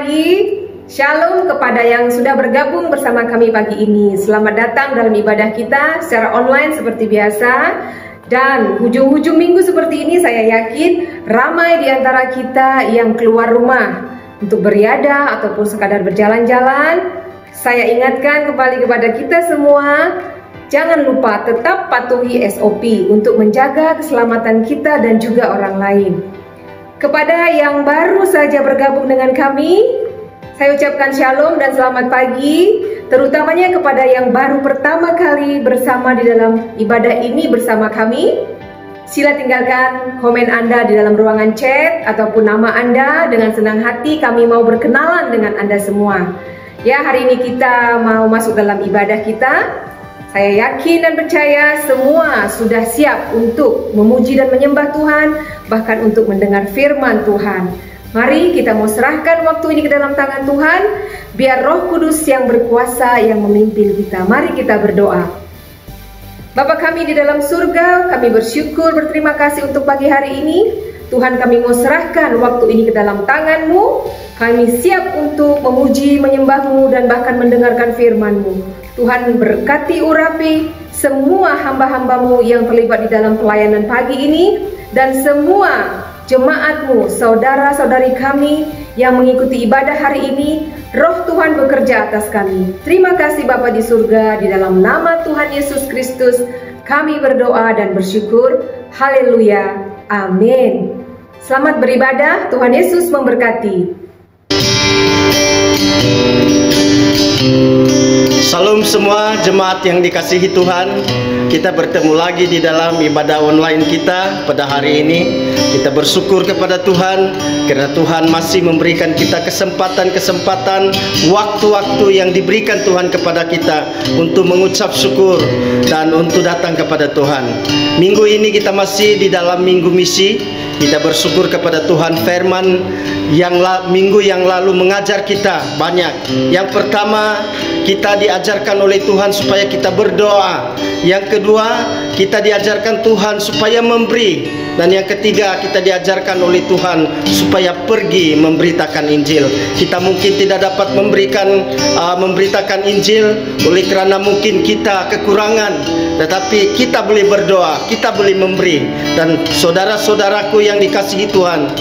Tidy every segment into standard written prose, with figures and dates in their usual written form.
pagi. Shalom kepada yang sudah bergabung bersama kami pagi ini. Selamat datang dalam ibadah kita secara online seperti biasa. Dan hujung-hujung minggu seperti ini saya yakin ramai di antara kita yang keluar rumah untuk beriadah ataupun sekadar berjalan-jalan. Saya ingatkan kembali kepada kita semua, jangan lupa tetap patuhi SOP untuk menjaga keselamatan kita dan juga orang lain. Kepada yang baru saja bergabung dengan kami, saya ucapkan shalom dan selamat pagi, terutamanya kepada yang baru pertama kali bersama di dalam ibadah ini bersama kami. Sila tinggalkan komen Anda di dalam ruangan chat ataupun nama Anda. Dengan senang hati kami mau berkenalan dengan Anda semua. Ya, hari ini kita mau masuk dalam ibadah kita. Saya yakin dan percaya semua sudah siap untuk memuji dan menyembah Tuhan, bahkan untuk mendengar firman Tuhan. Mari kita mau serahkan waktu ini ke dalam tangan Tuhan, biar Roh Kudus yang berkuasa yang memimpin kita. Mari kita berdoa. Bapa kami di dalam surga, kami bersyukur, berterima kasih untuk pagi hari ini. Tuhan, kami mau serahkan waktu ini ke dalam tangan-Mu. Kami siap untuk memuji, menyembah-Mu dan bahkan mendengarkan firman-Mu. Tuhan, berkati urapi semua hamba-hamba-Mu yang terlibat di dalam pelayanan pagi ini, dan semua jemaat-Mu, saudara-saudari kami yang mengikuti ibadah hari ini. Roh Tuhan bekerja atas kami. Terima kasih Bapa di surga, di dalam nama Tuhan Yesus Kristus kami berdoa dan bersyukur. Haleluya, amin. Selamat beribadah, Tuhan Yesus memberkati. Salam semua jemaat yang dikasihi Tuhan. Kita bertemu lagi di dalam ibadah online kita pada hari ini. Kita bersyukur kepada Tuhan karena Tuhan masih memberikan kita kesempatan-kesempatan, waktu-waktu yang diberikan Tuhan kepada kita untuk mengucap syukur dan untuk datang kepada Tuhan. Minggu ini kita masih di dalam minggu misi. Kita bersyukur kepada Tuhan, firman yang minggu yang lalu mengajar kita banyak. Yang pertama, kita diajarkan oleh Tuhan supaya kita berdoa. Yang kedua, kita diajarkan Tuhan supaya memberi. Dan yang ketiga, kita diajarkan oleh Tuhan supaya pergi memberitakan Injil. Kita mungkin tidak dapat memberitakan Injil oleh kerana mungkin kita kekurangan, tetapi kita boleh berdoa, kita boleh memberi. Dan saudara-saudaraku yang dikasihi Tuhan,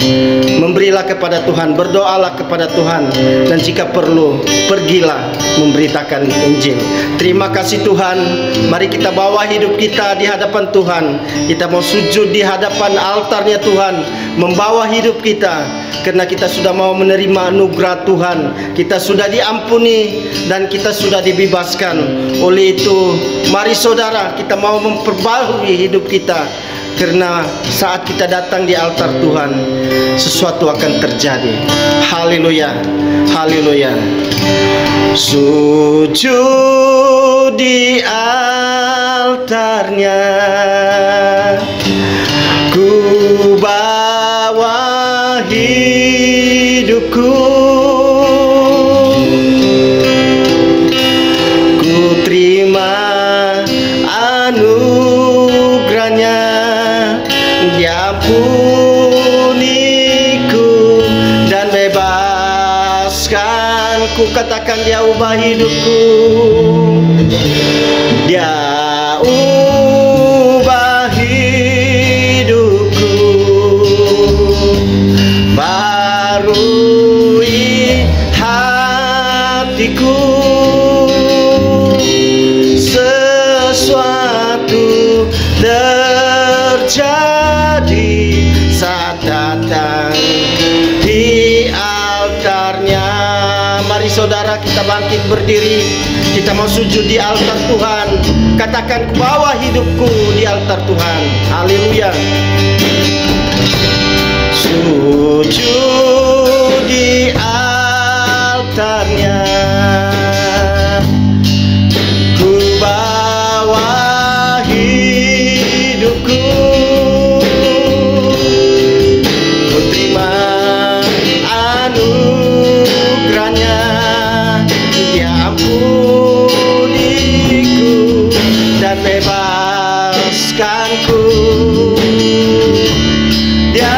memberilah kepada Tuhan, berdoalah kepada Tuhan, dan jika perlu, pergilah memberitakan Injil. Terima kasih Tuhan. Mari kita bawa hidup kita di hadapan Tuhan. Kita mau sujud di hadapan altarnya Tuhan, membawa hidup kita, karena kita sudah mau menerima anugerah Tuhan. Kita sudah diampuni dan kita sudah dibebaskan. Oleh itu, mari saudara, kita mau memperbaharui hidup kita, karena saat kita datang di altar Tuhan, sesuatu akan terjadi. Haleluya, haleluya. Sujud di altarnya, ku bawa hidupku, ku terima anugerahnya, diampuniku dan bebaskan. Ku katakan dia ubah hidupku, dia ubah hidupku, barui hatiku, sesuatu terjadi saat datang di altarnya. Mari saudara, kita bangkit berdiri. Kita mau sujud di altar Tuhan. Katakan, ku bawa hidupku di altar Tuhan. Haleluya. Sujud di altarnya, ku bawa hidupku, ku terima anugerahnya, dia ampuniku dan bebaskanku. Dia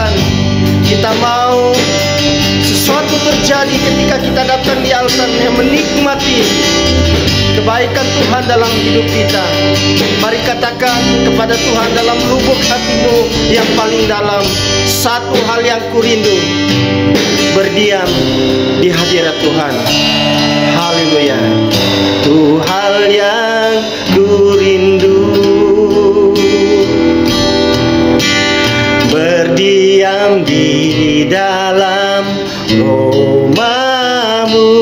Tuhan. Kita mau sesuatu terjadi ketika kita datang di altarnya, menikmati kebaikan Tuhan dalam hidup kita. Mari katakan kepada Tuhan dalam lubuk hatimu yang paling dalam, satu hal yang kurindu, berdiam di hadirat Tuhan. Haleluya. Itu hal yang kurindu, berdiam di dalam rumah-Mu.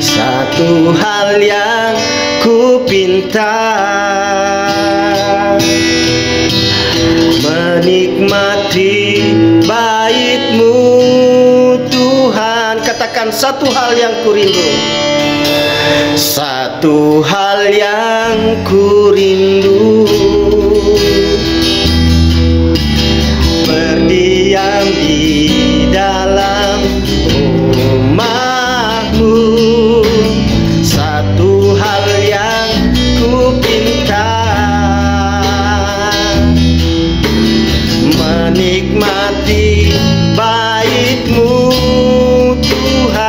Satu hal yang ku pinta, menikmati bait-Mu Tuhan. Katakan, satu hal yang ku rindu, satu hal yang ku rindu, berdiam di dalam rumah-Mu. Satu hal yang ku pinta, menikmati bait-Mu Tuhan.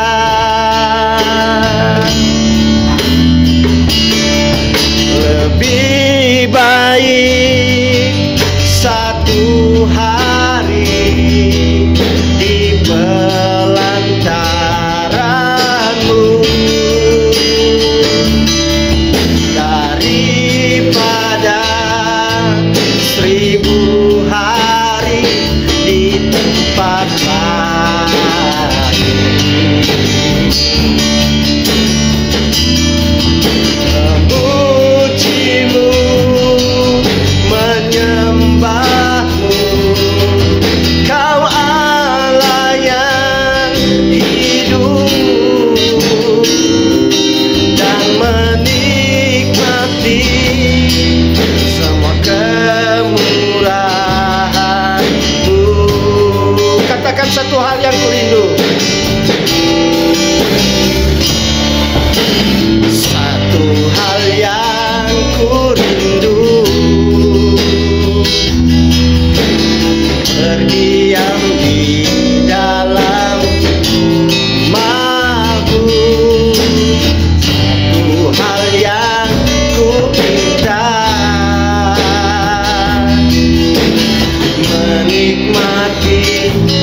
Lebih baik satu hari di pelantaran-Mu daripada 1000 hari di tempat lain. Memuji-Mu, menyembah-Mu, Kau Allah yang hidup, dan menikmati semua kemurahan-Mu. Katakan, satu hal yang ku rindu, satu hal yang ku rindu, berdiam di dalam rumah-Mu. Satu hal yang ku pinta, menikmati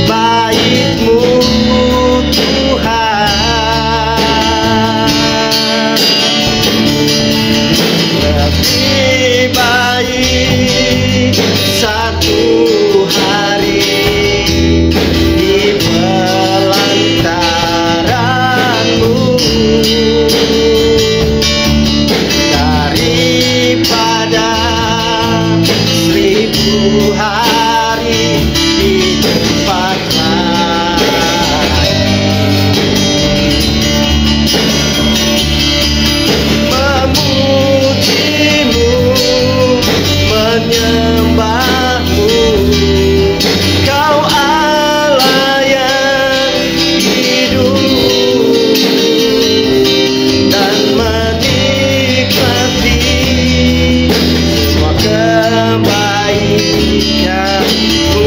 bait-Mu Tuhan. Lebih baik satu hari di pelantaran-Mu daripada 1000 hari di tempat lain. Memuji-Mu, menyembah-Mu, Kau Allah yang hidup, dan menikmati semua kebaikan-Mu.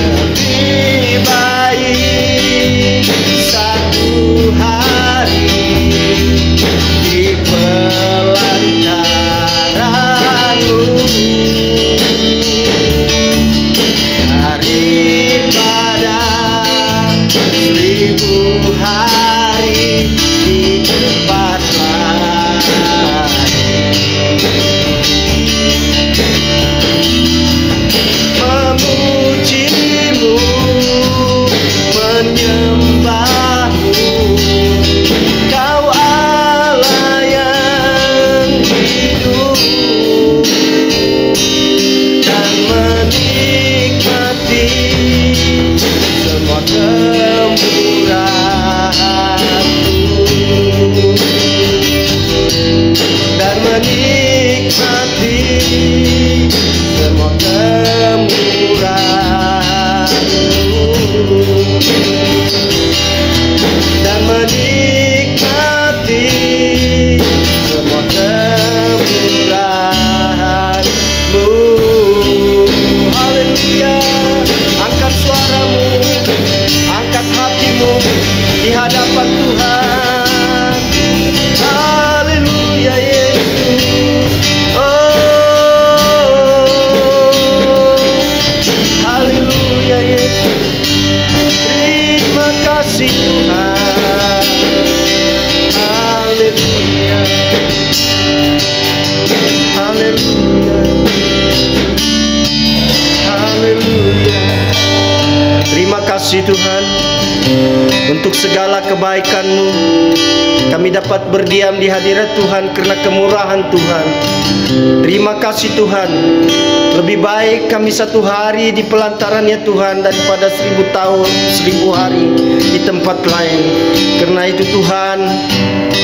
Lebih baik satu hari di pelantaran-Mu daripada 1000 hari di tempat lain. Memuji-Mu, menyembah-Mu, Kau Allah yang hidup, dan menikmati semua kemurahan-Mu, dan menikmati semua kemurahan-Mu, dan menikmati semua Tuhan, untuk segala kebaikan-Mu. Kami dapat berdiam di hadirat Tuhan karena kemurahan Tuhan. Terima kasih Tuhan. Lebih baik kami satu hari di pelantaran-Nya Tuhan daripada 1000 tahun, 1000 hari di tempat lain. Karena itu Tuhan,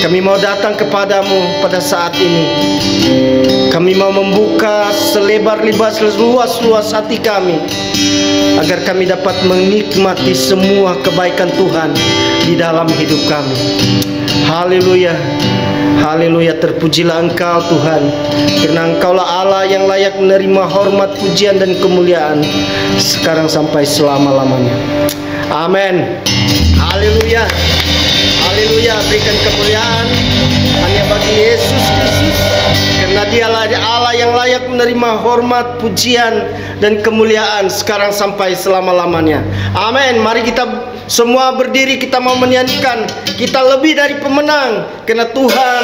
kami mau datang kepadamu pada saat ini. Kami mau membuka selebar-lebar, seluas-luas hati kami, agar kami dapat menikmati semua kebaikan Tuhan di dalam hidup kami. Haleluya, haleluya, terpujilah Engkau Tuhan, karena Engkaulah Allah yang layak menerima hormat, pujian dan kemuliaan sekarang sampai selama-lamanya. Amin. Haleluya, haleluya. Berikan kemuliaan hanya bagi Yesus Kristus, karena Dialah Allah yang layak menerima hormat, pujian dan kemuliaan sekarang sampai selama-lamanya. Amin. Mari kita semua berdiri, kita mau menyanyikan kita lebih dari pemenang, karena Tuhan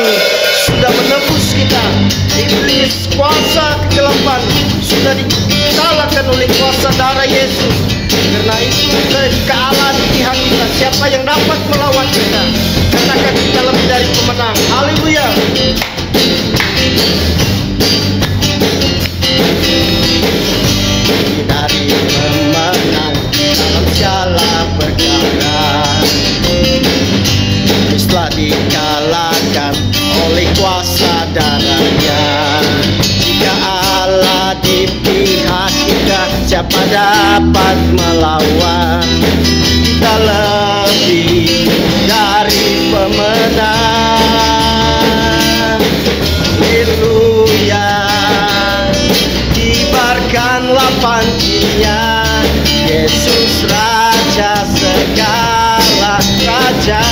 sudah menebus kita. Iblis, kuasa kegelapan sudah dikalahkan oleh kuasa darah Yesus. Karena itu kealahan di pihak kita. Siapa yang dapat melawan kita? Katakan kita lebih dari pemenang. Haleluya. Dari pemenang dalam segala perkara, telah dikalahkan oleh kuasa darah-Nya. Jika Allah di pihak kita, siapa dapat melawan? Kita lebih dari pemenang. Haleluya. Kibarkanlah pancinya, Yesus Raja segala raja.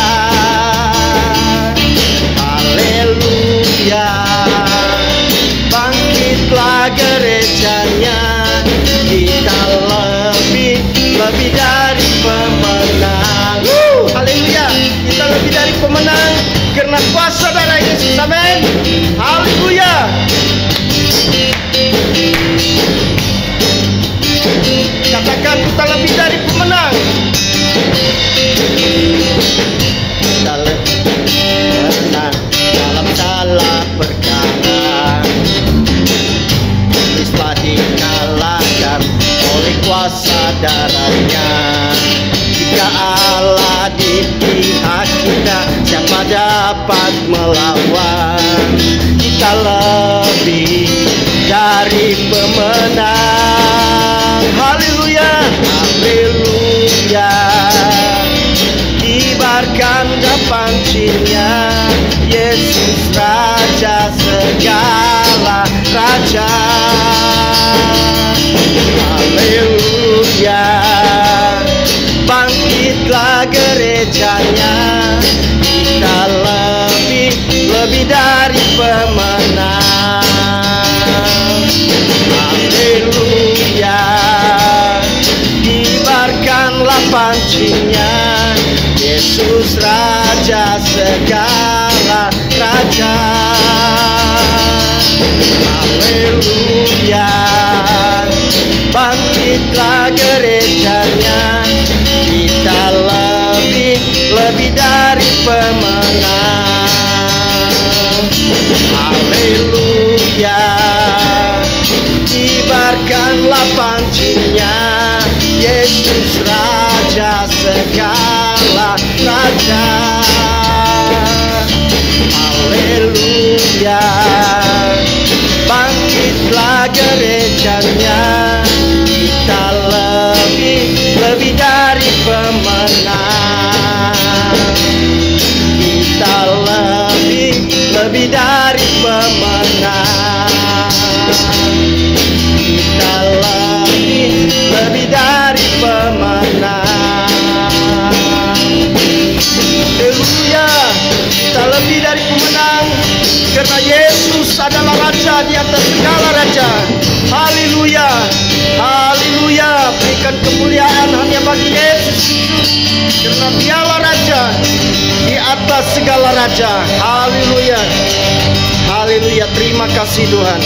Haleluya. Bangkitlah gerejanya, kita lebih dari pemenang. Haleluya. Kita lebih dari pemenang karena kuasa darah Yesus. Amin. Haleluya. Katakan kita lebih dari pemenang. Kita lebih menang dalam segala perkara, telah dikalahkan oleh kuasa darah-Nya. Jika Allah di pihak kita, siapa dapat melawan? Kita lebih dari pemenang. Haleluya, haleluya. Kibarkan pancinya, Yesus Raja segala raja. Haleluya. Bangkitlah gerejanya, kita lebih dari pemenang. Haleluya. Kibarkanlah pancinya, Yesus Raja segala raja. Haleluya. Bangkitlah gerejanya, kita lebih dari pemenang. Haleluya. Kibarkanlah pancinya, Yesus Raja segala raja. Haleluya. Bangkitlah gerejanya, kita lebih dari pemenang. Kita lebih dari pemenang. Kita lebih dari pemenang. Haleluya. Kita lebih dari pemenang karena Yesus adalah Raja di atas segala raja. Haleluya, haleluya. Berikan kemuliaan hanya bagi Yesus, karena Dialah Raja di atas segala raja. Haleluya, haleluya. Terima kasih Tuhan.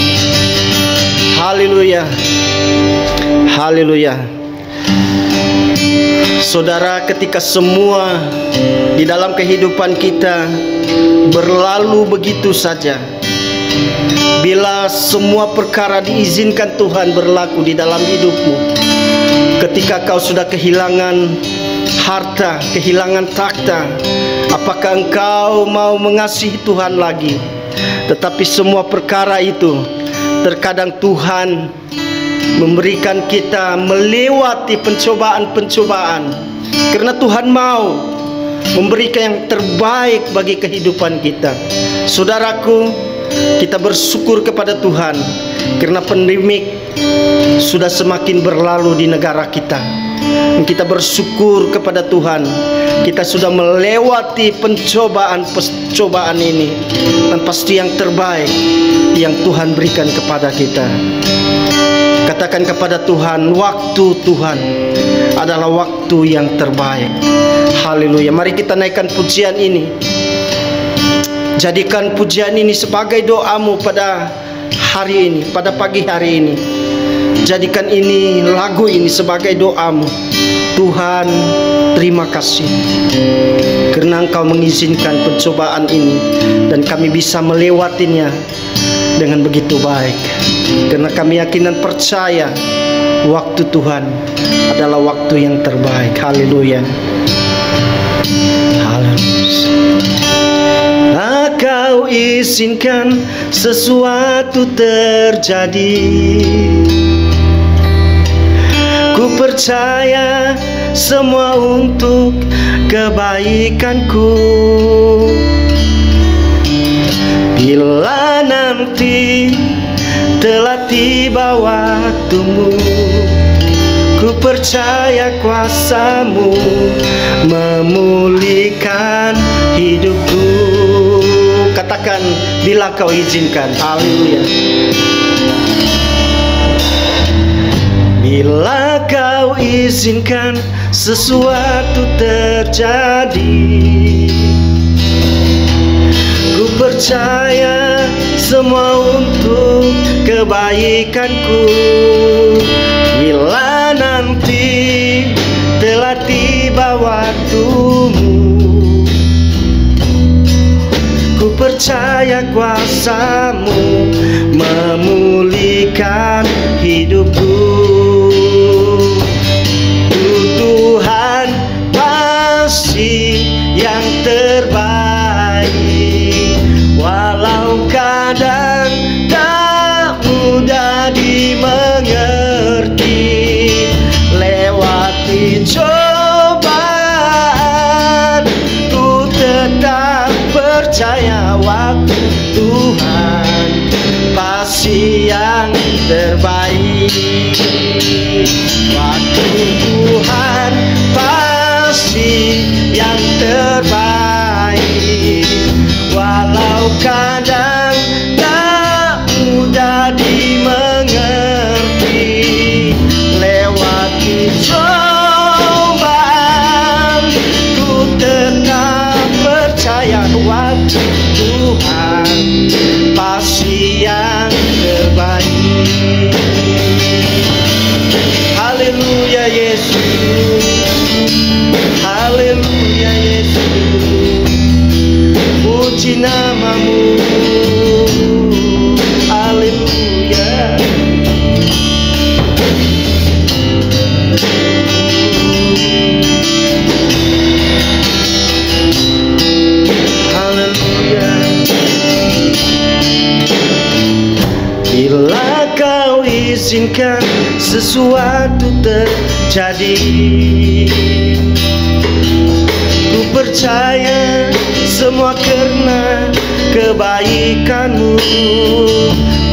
Haleluya, haleluya. Saudara, ketika semua di dalam kehidupan kita berlalu begitu saja, bila semua perkara diizinkan Tuhan berlaku di dalam hidupmu, ketika kau sudah kehilangan harta, kehilangan takhta, apakah engkau mau mengasihi Tuhan lagi? Tetapi semua perkara itu terkadang Tuhan memberikan kita melewati pencobaan-pencobaan, karena Tuhan mau memberikan yang terbaik bagi kehidupan kita. Saudaraku, kita bersyukur kepada Tuhan karena pandemik sudah semakin berlalu di negara kita. Kita bersyukur kepada Tuhan, kita sudah melewati pencobaan ini, dan pasti yang terbaik yang Tuhan berikan kepada kita. Katakan kepada Tuhan, waktu Tuhan adalah waktu yang terbaik. Haleluya. Mari kita naikkan pujian ini. Jadikan pujian ini sebagai doamu pada hari ini, pada pagi hari ini. Jadikan ini, lagu ini sebagai doamu. Tuhan, terima kasih karena Engkau mengizinkan pencobaan ini dan kami bisa melewatinya dengan begitu baik. Karena kami yakin dan percaya waktu Tuhan adalah waktu yang terbaik. Haleluya. Haleluya. Kau izinkan sesuatu terjadi. Ku percaya semua untuk kebaikanku. Bila nanti telah tiba waktumu, ku percaya kuasa-Mu memulihkan hidupku. Katakan, bila Kau izinkan. Haleluya. Bila Kau izinkan sesuatu terjadi, ku percaya semua untuk kebaikanku. Bila nanti telah tiba waktumu, ku percaya kuasa-Mu memulihkan hidupku. Tuhan pasti yang terbaik, walau kadang tak mudah dimengerti. Lewati cobaan, ku tetap percaya waktu Tuhan pasti yang terbaik. Waktu Tuhan pasti yang terbaik, walau kadang tak mudah dimengerti. Lewati cobaan, ku tetap percaya waktu Tuhan pasti yang terbaik. Haleluya Yesus, haleluya Yesus, puji nama-Mu. Haleluya. Haleluya. Bila Kau izinkan sesuatu terjadi, ku percaya semua karena kebaikan-Mu.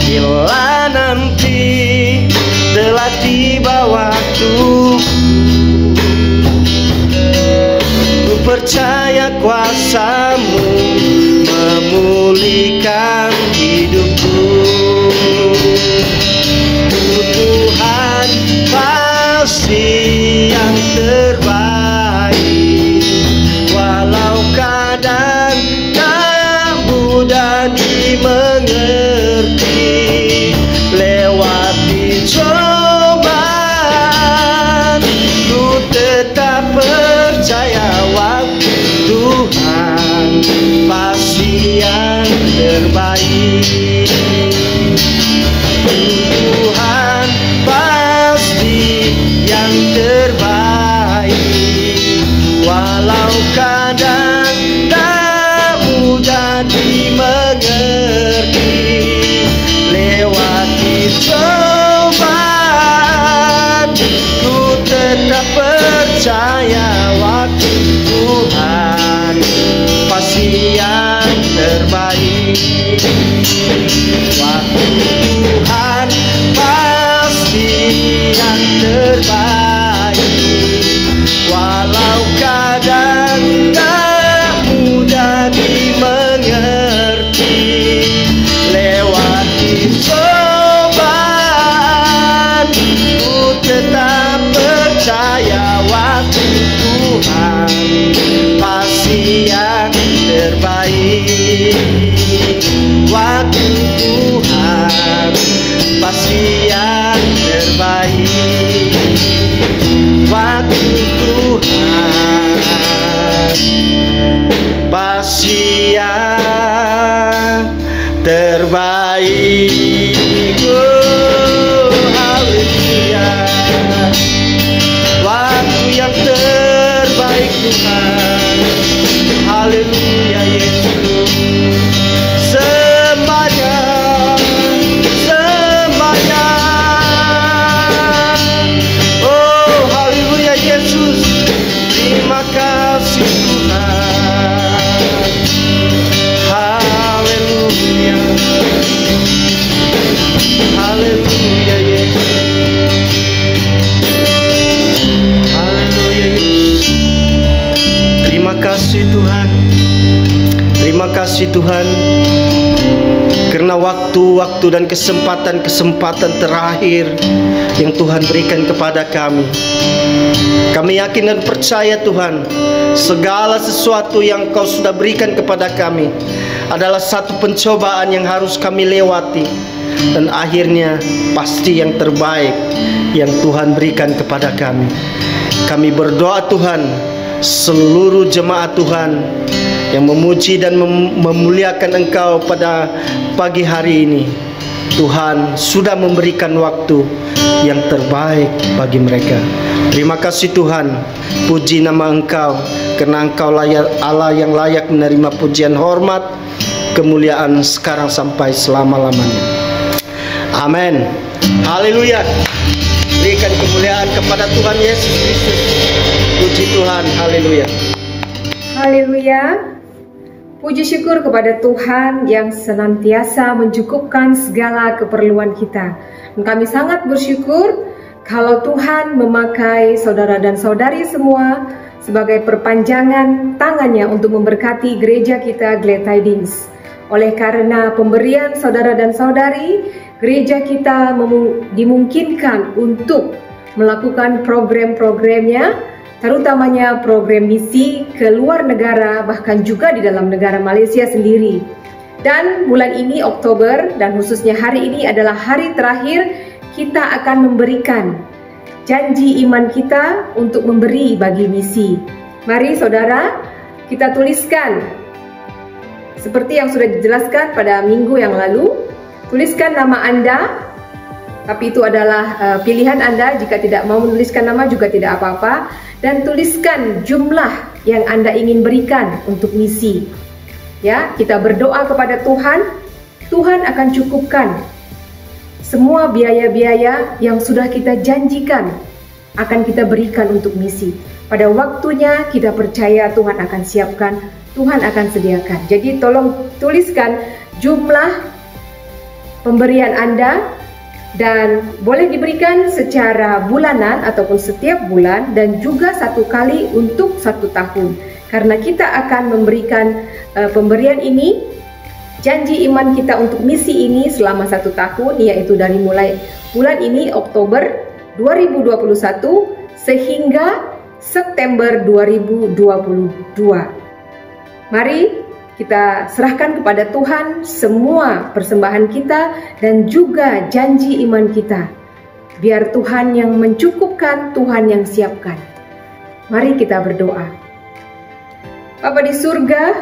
Bila nanti telah tiba waktu, ku percaya kuasa-Mu memulihkan hidupku. Tuhan pasti yang terbaik, walau kadang tak mudah dimengerti. Lewati cobaan, ku tetap Waktu Tuhan pasti yang terbaik. Walau kadang tak mudah dimengerti, lewati cobaan ku tetap percaya waktu Tuhan pasti yang terbaik. Waktu Tuhan pasti yang terbaik. Waktu Tuhan pasti yang terbaik. Oh, haleluya. Waktu yang terbaik Tuhan. Haleluya Yesus. Sembahyang, sembahyang. Oh, haleluya Yesus. Terima kasih Tuhan. Haleluya. Haleluya Yesus. Haleluya Yesus. Terima kasih Tuhan. Terima kasih Tuhan, karena waktu-waktu dan kesempatan terakhir yang Tuhan berikan kepada kami. Kami yakin dan percaya Tuhan, segala sesuatu yang Kau sudah berikan kepada kami adalah satu pencobaan yang harus kami lewati, dan akhirnya pasti yang terbaik yang Tuhan berikan kepada kami. Kami berdoa Tuhan, seluruh jemaat Tuhan yang memuji dan memuliakan Engkau pada pagi hari ini, Tuhan sudah memberikan waktu yang terbaik bagi mereka. Terima kasih Tuhan, puji nama Engkau, karena Engkau Allah yang layak menerima pujian, hormat, kemuliaan sekarang sampai selama-lamanya. Amin. Haleluya. Berikan kemuliaan kepada Tuhan Yesus Kristus. Puji Tuhan. Haleluya. Haleluya. Puji syukur kepada Tuhan yang senantiasa mencukupkan segala keperluan kita. Dan kami sangat bersyukur kalau Tuhan memakai saudara dan saudari semua sebagai perpanjangan tangannya untuk memberkati gereja kita Glad Tidings. Oleh karena pemberian saudara dan saudari, gereja kita dimungkinkan untuk melakukan program-programnya, terutamanya program misi ke luar negara, bahkan juga di dalam negara Malaysia sendiri. Dan bulan ini Oktober, dan khususnya hari ini adalah hari terakhir kita akan memberikan janji iman kita untuk memberi bagi misi. Mari saudara, kita tuliskan seperti yang sudah dijelaskan pada minggu yang lalu. Tuliskan nama Anda, tapi itu adalah pilihan Anda. Jika tidak mau menuliskan nama juga tidak apa-apa. Dan tuliskan jumlah yang Anda ingin berikan untuk misi. Ya, kita berdoa kepada Tuhan. Tuhan akan cukupkan semua biaya-biaya yang sudah kita janjikan akan kita berikan untuk misi. Pada waktunya kita percaya Tuhan akan siapkan, Tuhan akan sediakan. Jadi tolong tuliskan jumlah pemberian Anda, dan boleh diberikan secara bulanan ataupun setiap bulan, dan juga satu kali untuk 1 tahun. Karena kita akan memberikan pemberian ini, janji iman kita untuk misi ini selama 1 tahun, yaitu dari mulai bulan ini Oktober 2021 sehingga September 2022. Mari kita serahkan kepada Tuhan semua persembahan kita dan juga janji iman kita. Biar Tuhan yang mencukupkan, Tuhan yang siapkan. Mari kita berdoa. Bapa di surga,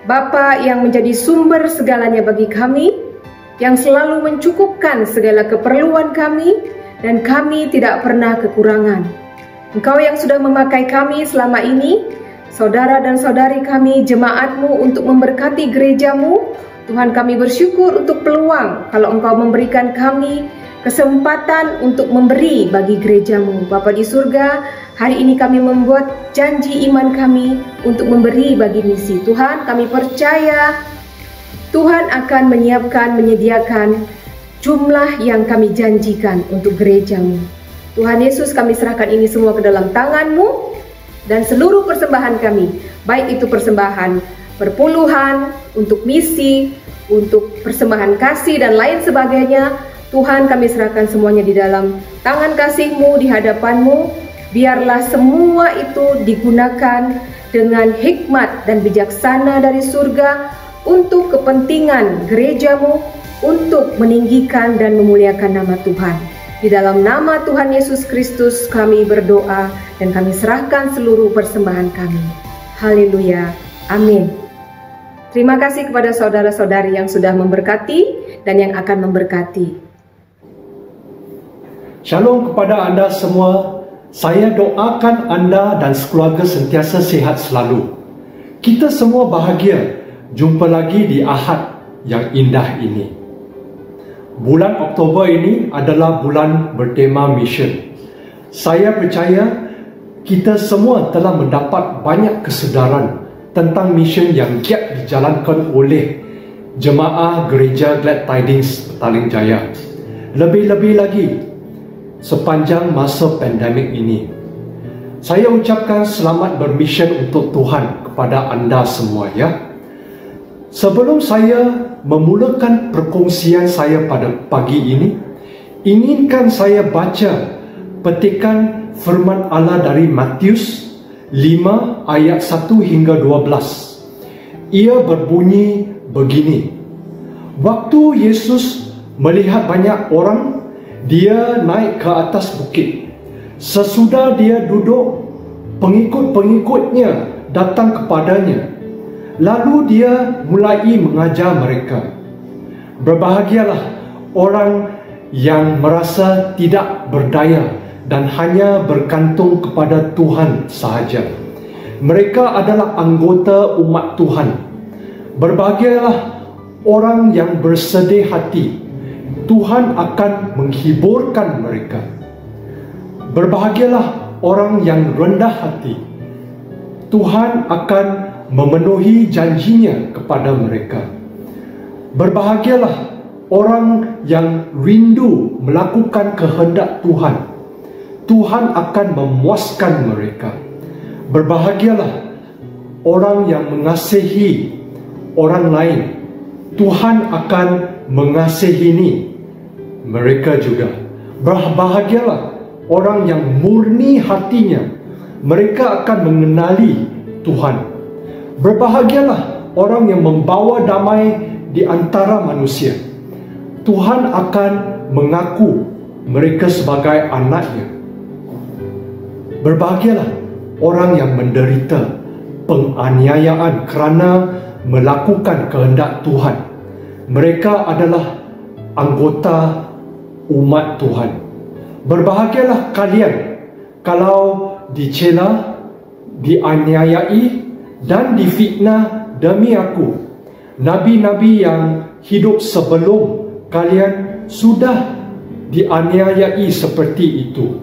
Bapa yang menjadi sumber segalanya bagi kami, yang selalu mencukupkan segala keperluan kami, dan kami tidak pernah kekurangan. Engkau yang sudah memakai kami selama ini, saudara dan saudari kami, jemaat-Mu, untuk memberkati gereja-Mu. Tuhan, kami bersyukur untuk peluang kalau Engkau memberikan kami kesempatan untuk memberi bagi gereja-Mu. Bapa di surga, hari ini kami membuat janji iman kami untuk memberi bagi misi. Tuhan, kami percaya Tuhan akan menyediakan jumlah yang kami janjikan untuk gereja-Mu. Tuhan Yesus, kami serahkan ini semua ke dalam tangan-Mu, dan seluruh persembahan kami, baik itu persembahan perpuluhan, untuk misi, untuk persembahan kasih dan lain sebagainya, Tuhan, kami serahkan semuanya di dalam tangan kasih-Mu, di hadapan-Mu. Biarlah semua itu digunakan dengan hikmat dan bijaksana dari surga untuk kepentingan gereja-Mu, untuk meninggikan dan memuliakan nama Tuhan. Di dalam nama Tuhan Yesus Kristus kami berdoa dan kami serahkan seluruh persembahan kami. Haleluya. Amin. Terima kasih kepada saudara-saudari yang sudah memberkati dan yang akan memberkati. Shalom kepada anda semua. Saya doakan anda dan sekeluarga sentiasa sihat selalu. Kita semua bahagia jumpa lagi di Ahad yang indah ini. Bulan Oktober ini adalah bulan bertema mission. Saya percaya kita semua telah mendapat banyak kesedaran tentang mission yang giat dijalankan oleh jemaah gereja Glad Tidings Petaling Jaya. Lebih-lebih lagi sepanjang masa pandemik ini. Saya ucapkan selamat bermission untuk Tuhan kepada anda semua ya. Sebelum saya memulakan perkongsian saya pada pagi ini, inginkan saya baca petikan firman Allah dari Matius 5 ayat 1 hingga 12. Ia berbunyi begini. Waktu Yesus melihat banyak orang, dia naik ke atas bukit. Sesudah dia duduk, pengikut-pengikutnya datang kepadanya. Lalu dia mulai mengajar mereka. Berbahagialah orang yang merasa tidak berdaya dan hanya bergantung kepada Tuhan sahaja. Mereka adalah anggota umat Tuhan. Berbahagialah orang yang bersedih hati. Tuhan akan menghiburkan mereka. Berbahagialah orang yang rendah hati. Tuhan akan memenuhi janjinya kepada mereka. Berbahagialah orang yang rindu melakukan kehendak Tuhan. Tuhan akan memuaskan mereka. Berbahagialah orang yang mengasihi orang lain. Tuhan akan mengasihi mereka juga. Berbahagialah orang yang murni hatinya. Mereka akan mengenali Tuhan. Berbahagialah orang yang membawa damai di antara manusia. Tuhan akan mengaku mereka sebagai anaknya. Berbahagialah orang yang menderita penganiayaan kerana melakukan kehendak Tuhan. Mereka adalah anggota umat Tuhan. Berbahagialah kalian kalau dicela, dianiayai dan difitnah demi aku. Nabi-nabi yang hidup sebelum kalian sudah dianiayai seperti itu.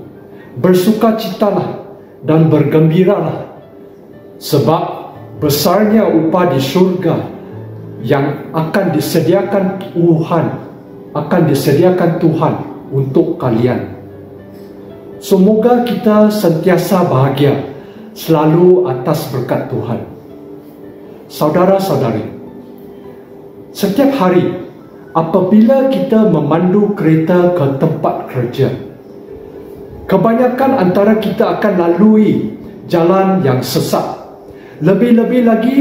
Bersukacitalah dan bergembiralah, sebab besarnya upah di surga yang akan disediakan Tuhan untuk kalian. Semoga kita sentiasa bahagia selalu atas berkat Tuhan. Saudara-saudari, setiap hari apabila kita memandu kereta ke tempat kerja, kebanyakan antara kita akan lalui jalan yang sesak. Lebih-lebih lagi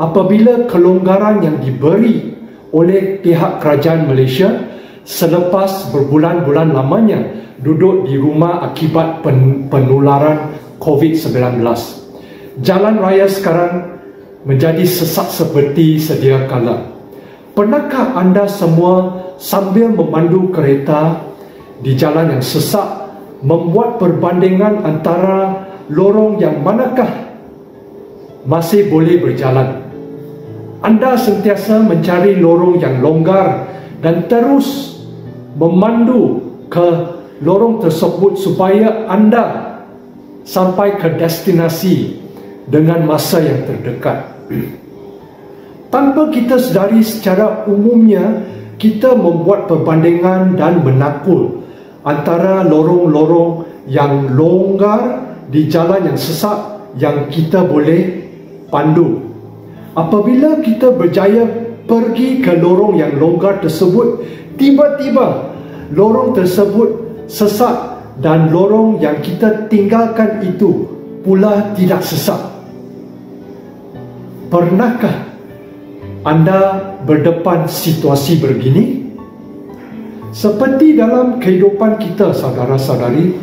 apabila kelonggaran yang diberi oleh pihak kerajaan Malaysia selepas berbulan-bulan lamanya duduk di rumah akibat penularan COVID-19. Jalan raya sekarang menjadi sesak seperti sedia kala. Pernahkah anda semua sambil memandu kereta di jalan yang sesak membuat perbandingan antara lorong yang manakah masih boleh berjalan? Anda sentiasa mencari lorong yang longgar dan terus memandu ke lorong tersebut supaya anda sampai ke destinasi dengan masa yang terdekat. Tanpa kita sedari, secara umumnya kita membuat perbandingan dan menakul antara lorong-lorong yang longgar di jalan yang sesak yang kita boleh pandu. Apabila kita berjaya pergi ke lorong yang longgar tersebut, tiba-tiba lorong tersebut sesak dan lorong yang kita tinggalkan itu pula tidak sesak. Pernahkah anda berdepan situasi begini? Seperti dalam kehidupan kita, saudara-saudari,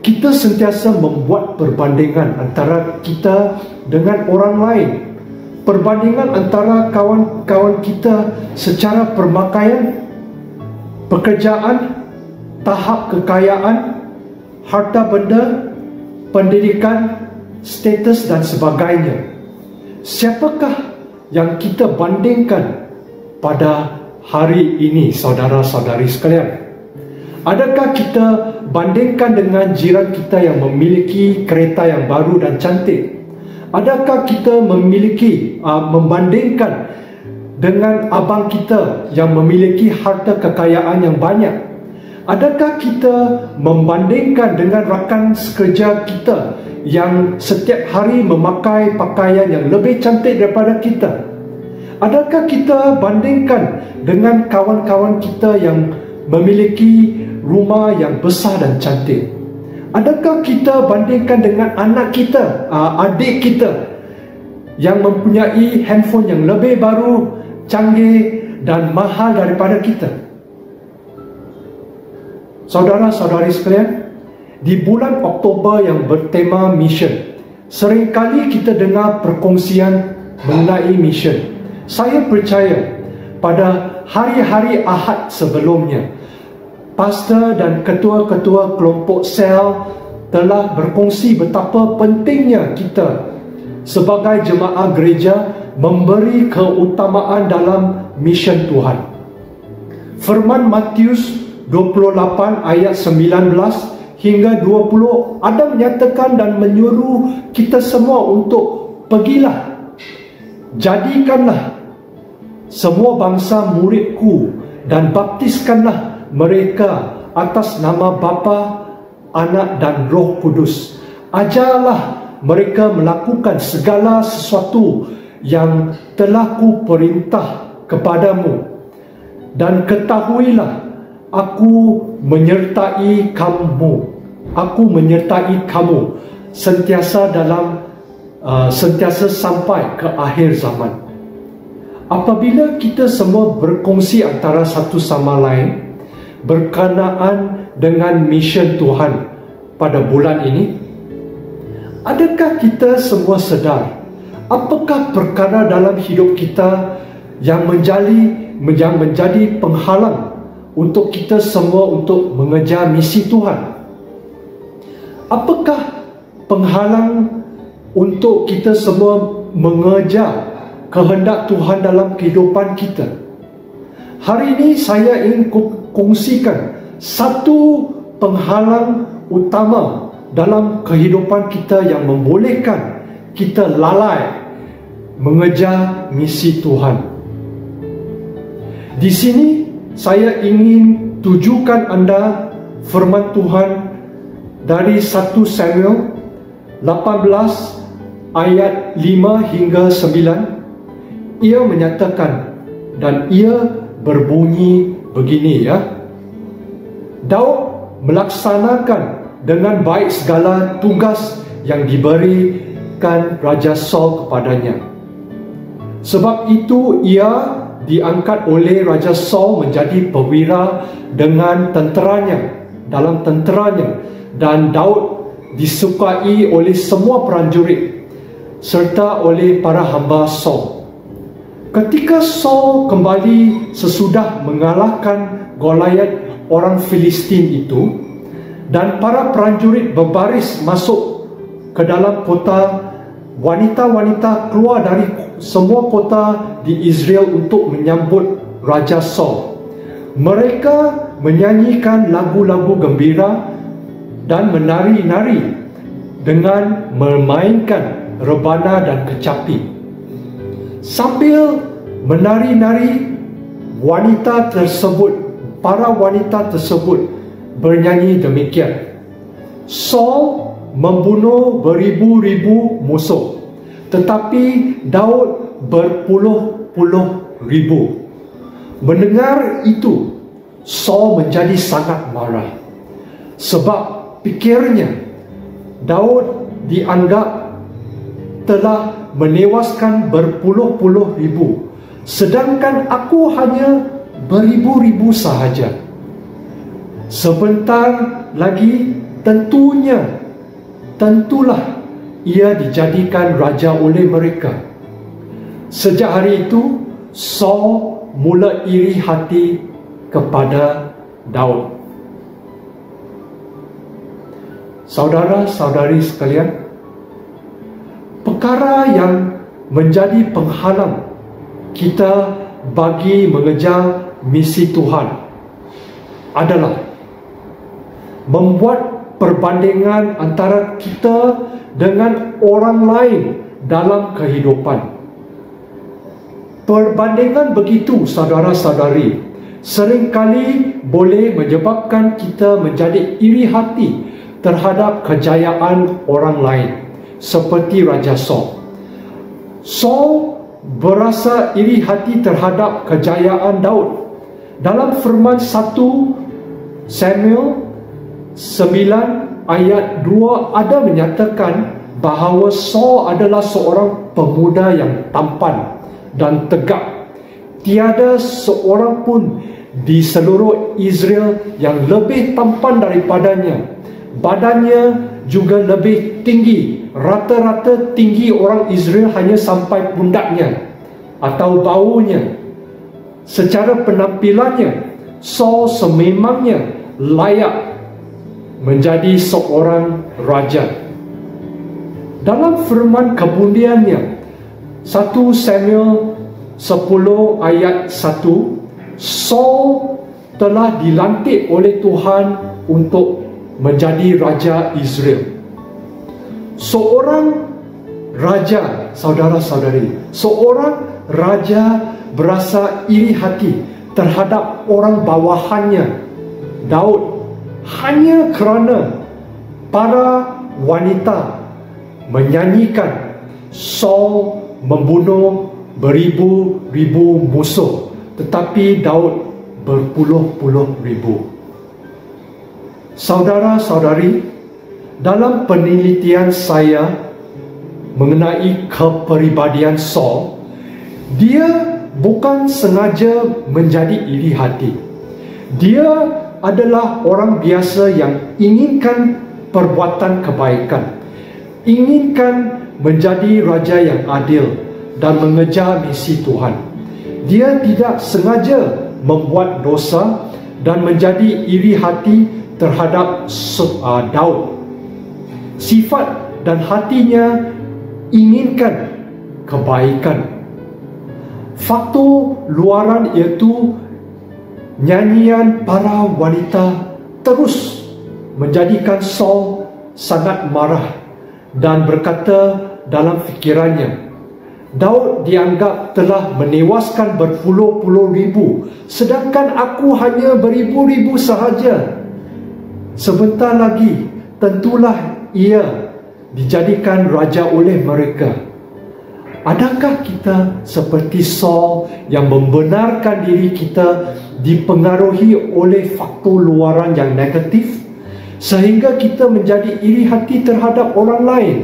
kita sentiasa membuat perbandingan antara kita dengan orang lain. Perbandingan antara kawan-kawan kita secara permakaian, pekerjaan, tahap kekayaan, harta benda, pendidikan, status dan sebagainya. Siapakah yang kita bandingkan pada hari ini, saudara-saudari sekalian? Adakah kita bandingkan dengan jiran kita yang memiliki kereta yang baru dan cantik? Adakah kita membandingkan dengan abang kita yang memiliki harta kekayaan yang banyak? Adakah kita membandingkan dengan rakan sekerja kita yang setiap hari memakai pakaian yang lebih cantik daripada kita? Adakah kita bandingkan dengan kawan-kawan kita yang memiliki rumah yang besar dan cantik? Adakah kita bandingkan dengan anak kita, adik kita yang mempunyai handphone yang lebih baru, canggih dan mahal daripada kita? Saudara-saudari sekalian, di bulan Oktober yang bertema mission, seringkali kita dengar perkongsian mengenai mission. Saya percaya pada hari-hari Ahad sebelumnya, pastor dan ketua-ketua kelompok sel telah berkongsi betapa pentingnya kita sebagai jemaah gereja memberi keutamaan dalam mission Tuhan. Firman Matius 28 ayat 19 hingga 20 ada menyatakan dan menyuruh kita semua untuk pergilah, jadikanlah semua bangsa muridku dan baptiskanlah mereka atas nama Bapa, Anak dan Roh Kudus. Ajarlah mereka melakukan segala sesuatu yang telah ku perintah kepadamu, dan ketahuilah aku menyertai kamu sentiasa sampai ke akhir zaman. Apabila kita semua berkongsi antara satu sama lain berkenaan dengan mission Tuhan pada bulan ini, adakah kita semua sedar apakah perkara dalam hidup kita yang menjadi penghalang untuk kita semua untuk mengejar misi Tuhan? Apakah penghalang untuk kita semua mengejar kehendak Tuhan dalam kehidupan kita? Hari ini saya ingin kongsikan satu penghalang utama dalam kehidupan kita yang membolehkan kita lalai mengejar misi Tuhan. Di sini saya ingin tujukan anda firman Tuhan dari 1 Samuel 18 ayat 5 hingga 9. Ia menyatakan dan ia berbunyi begini, ya. Daud melaksanakan dengan baik segala tugas yang diberikan Raja Saul kepadanya. Sebab itu ia diangkat oleh Raja Saul menjadi perwira dengan dalam tenteranya, dan Daud disukai oleh semua prajurit serta oleh para hamba Saul. Ketika Saul kembali sesudah mengalahkan Goliat orang Filistin itu, dan para prajurit berbaris masuk ke dalam kota, wanita-wanita keluar dari semua kota di Israel untuk menyambut Raja Saul. Mereka menyanyikan lagu-lagu gembira dan menari-nari dengan memainkan rebana dan kecapi, sambil menari-nari, para wanita tersebut bernyanyi demikian. Saul membunuh beribu-ribu musuh, tetapi Daud berpuluh-puluh ribu. Mendengar itu, Saul menjadi sangat marah, sebab pikirnya Daud dianggap telah menewaskan berpuluh-puluh ribu, sedangkan aku hanya beribu-ribu sahaja. Sebentar lagi tentulah ia dijadikan raja oleh mereka. Sejak hari itu, Saul mula iri hati kepada Daud. Saudara-saudari sekalian, perkara yang menjadi penghalang kita bagi mengejar misi Tuhan adalah membuat perbandingan antara kita dengan orang lain dalam kehidupan. Perbandingan begitu, saudara-saudari, seringkali boleh menyebabkan kita menjadi iri hati terhadap kejayaan orang lain, seperti Raja Saul. Saul berasa iri hati terhadap kejayaan Daud. Dalam firman 1 Samuel 9 ayat 2 ada menyatakan bahawa Saul adalah seorang pemuda yang tampan dan tegak. Tiada seorang pun di seluruh Israel yang lebih tampan daripadanya. Badannya juga lebih tinggi. Rata-rata tinggi orang Israel hanya sampai pundaknya atau bahunya. Secara penampilannya, Saul sememangnya layak menjadi seorang raja. Dalam firman kemudiannya 1 Samuel 10 ayat 1, Saul telah dilantik oleh Tuhan untuk menjadi raja Israel. Seorang raja, saudara-saudari, seorang raja berasa iri hati terhadap orang bawahannya, Daud, hanya kerana para wanita menyanyikan Saul membunuh beribu-ribu musuh, tetapi Daud berpuluh-puluh ribu. Saudara-saudari, dalam penelitian saya mengenai kepribadian Saul, dia bukan sengaja menjadi iri hati. Dia adalah orang biasa yang inginkan perbuatan kebaikan, inginkan menjadi raja yang adil dan mengejar misi Tuhan. Dia tidak sengaja membuat dosa dan menjadi iri hati terhadap Daud. Sifat dan hatinya inginkan kebaikan. Faktor luaran iaitu nyanyian para wanita terus menjadikan Saul sangat marah dan berkata dalam fikirannya, Daud dianggap telah menewaskan berpuluh-puluh ribu, sedangkan aku hanya beribu-ribu sahaja. Sebentar lagi tentulah ia dijadikan raja oleh mereka. Adakah kita seperti Saul yang membenarkan diri kita dipengaruhi oleh faktor luaran yang negatif sehingga kita menjadi iri hati terhadap orang lain?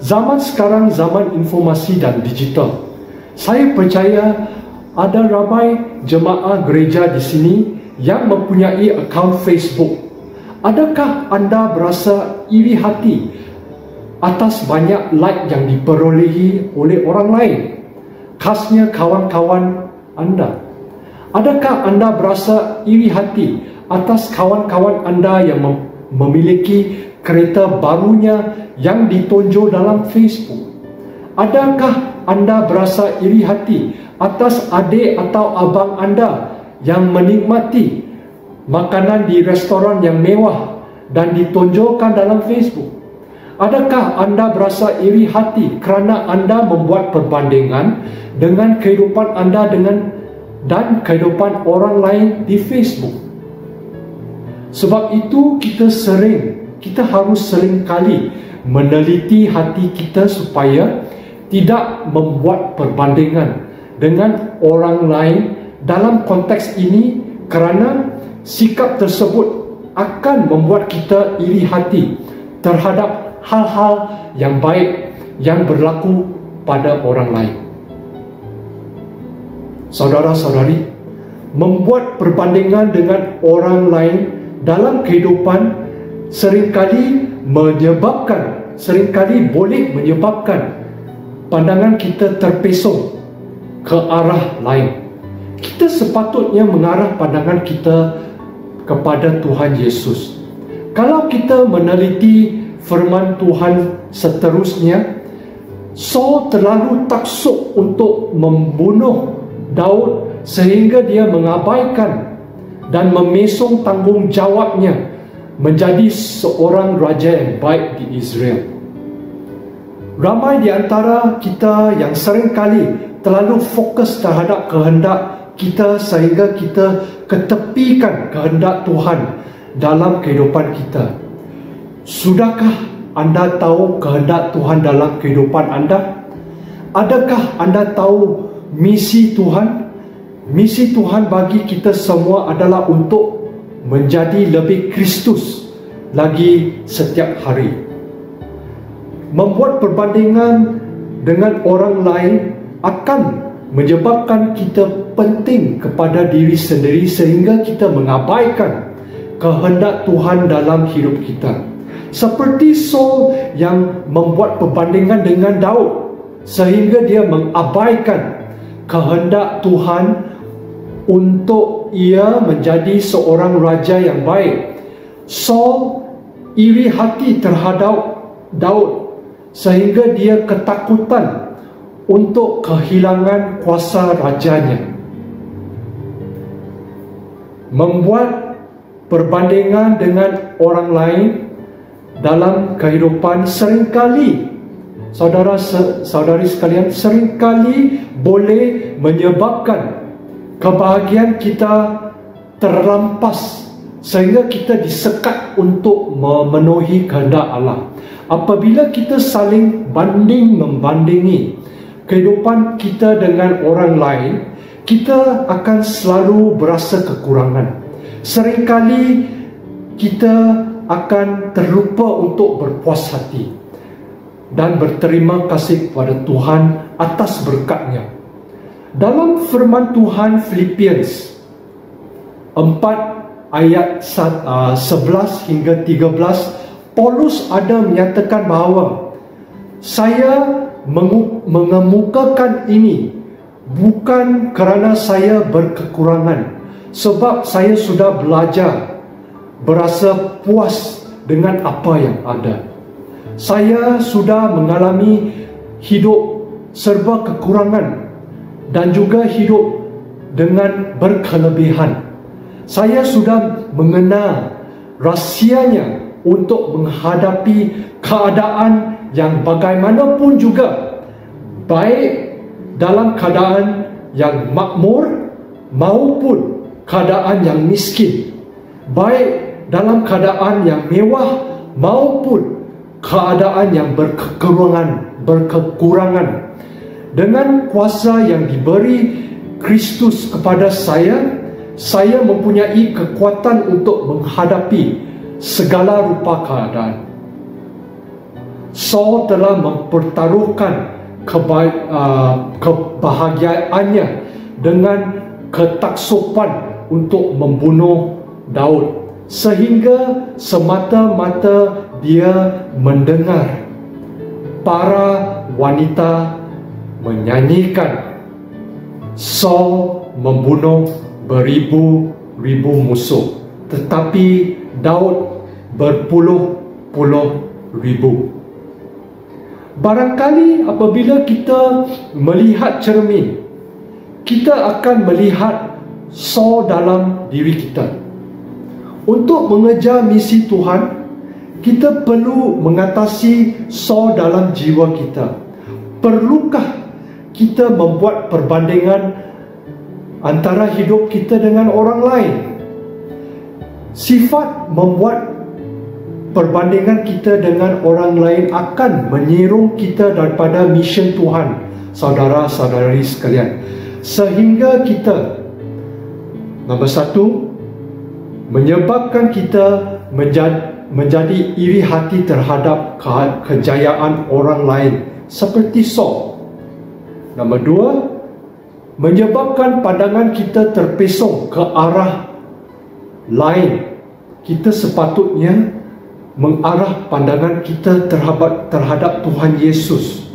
Zaman sekarang zaman informasi dan digital. Saya percaya ada ramai jemaah gereja di sini yang mempunyai akaun Facebook. Adakah anda berasa iri hati atas banyak like yang diperolehi oleh orang lain, khasnya kawan-kawan anda? Adakah anda berasa iri hati atas kawan-kawan anda yang memiliki kereta barunya yang ditonjol dalam Facebook? Adakah anda berasa iri hati atas adik atau abang anda yang menikmati makanan di restoran yang mewah dan ditonjolkan dalam Facebook? Adakah anda berasa iri hati kerana anda membuat perbandingan dengan kehidupan anda dan kehidupan orang lain di Facebook? Sebab itu kita harus seringkali meneliti hati kita supaya tidak membuat perbandingan dengan orang lain dalam konteks ini, kerana sikap tersebut akan membuat kita iri hati terhadap hal-hal yang baik yang berlaku pada orang lain. Saudara-saudari, membuat perbandingan dengan orang lain dalam kehidupan seringkali boleh menyebabkan pandangan kita terpesong ke arah lain. Kita sepatutnya mengarah pandangan kita kepada Tuhan Yesus. Kalau kita meneliti firman Tuhan seterusnya, Saul terlalu taksub untuk membunuh Daud sehingga dia mengabaikan dan memesong tanggungjawabnya menjadi seorang raja yang baik di Israel. Ramai di antara kita yang seringkali terlalu fokus terhadap kehendak kita sehingga kita ketepikan kehendak Tuhan dalam kehidupan kita. Sudahkah anda tahu kehendak Tuhan dalam kehidupan anda? Adakah anda tahu misi Tuhan? Misi Tuhan bagi kita semua adalah untuk menjadi lebih Kristus lagi setiap hari. Membuat perbandingan dengan orang lain akan menyebabkan kita penting kepada diri sendiri sehingga kita mengabaikan kehendak Tuhan dalam hidup kita. Seperti Saul yang membuat perbandingan dengan Daud sehingga dia mengabaikan kehendak Tuhan untuk ia menjadi seorang raja yang baik. Saul iri hati terhadap Daud sehingga dia ketakutan untuk kehilangan kuasa rajanya. Membuat perbandingan dengan orang lain dalam kehidupan seringkali, saudara-saudari sekalian, seringkali boleh menyebabkan kebahagiaan kita terlampas sehingga kita disekat untuk memenuhi kehendak Allah. Apabila kita saling membandingi kehidupan kita dengan orang lain, kita akan selalu berasa kekurangan. Seringkali kita akan terlupa untuk berpuas hati dan berterima kasih kepada Tuhan atas berkat-Nya. Dalam firman Tuhan Filipians 4 ayat 11 hingga 13, Paulus ada menyatakan bahawa saya mengemukakan ini bukan kerana saya berkekurangan, sebab saya sudah belajar berasa puas dengan apa yang ada. Saya sudah mengalami hidup serba kekurangan dan juga hidup dengan berkelebihan. Saya sudah mengenal rahsianya untuk menghadapi keadaan yang bagaimanapun juga, baik dalam keadaan yang makmur maupun keadaan yang miskin, baik dalam keadaan yang mewah maupun keadaan yang berkekurangan. Dengan kuasa yang diberi Kristus kepada saya mempunyai kekuatan untuk menghadapi segala rupa keadaan. Saul telah mempertaruhkan kebahagiaannya dengan ketaksupan untuk membunuh Daud, sehingga semata-mata dia mendengar para wanita menyanyikan Saul membunuh beribu-ribu musuh, tetapi Daud berpuluh-puluh ribu. Barangkali apabila kita melihat cermin, kita akan melihat Saul dalam diri kita. Untuk mengejar misi Tuhan, Kita perlu mengatasi so dalam jiwa kita. Perlukah kita membuat perbandingan antara hidup kita dengan orang lain? Sifat membuat perbandingan kita dengan orang lain akan menyerong kita daripada misi Tuhan, saudara-saudari sekalian. Sehingga kita, nombor satu, menyebabkan kita menjadi iri hati terhadap kejayaan orang lain seperti Saul. Nombor dua, menyebabkan pandangan kita terpesong ke arah lain. Kita sepatutnya mengarah pandangan kita terhadap Tuhan Yesus.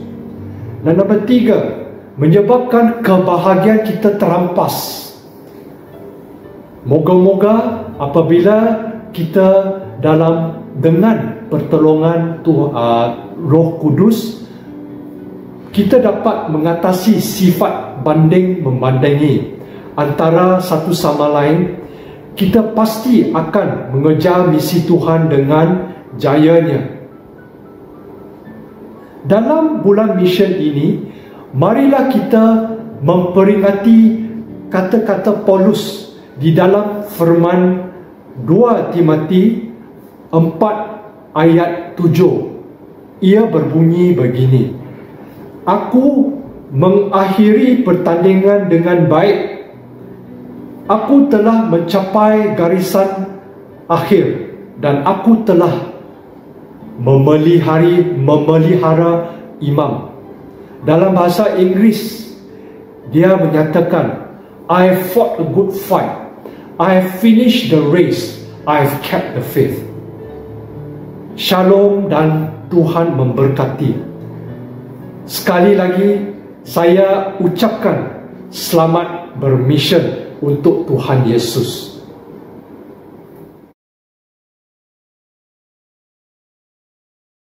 Dan nombor tiga, menyebabkan kebahagiaan kita terampas. Moga-moga apabila kita dengan pertolongan Roh Kudus, kita dapat mengatasi sifat banding membandingi antara satu sama lain. Kita pasti akan mengejar misi Tuhan dengan jayanya. Dalam bulan misi ini, marilah kita memperingati kata-kata Paulus di dalam firman 2 Timotius 4 ayat 7. Ia berbunyi begini: Aku mengakhiri pertandingan dengan baik. Aku telah mencapai garisan akhir dan aku telah memelihara imam. Dalam bahasa Inggeris, dia menyatakan, I have fought a good fight. I have finished the race. I have kept the faith. Shalom dan Tuhan memberkati. Sekali lagi, saya ucapkan selamat bermisi untuk Tuhan Yesus.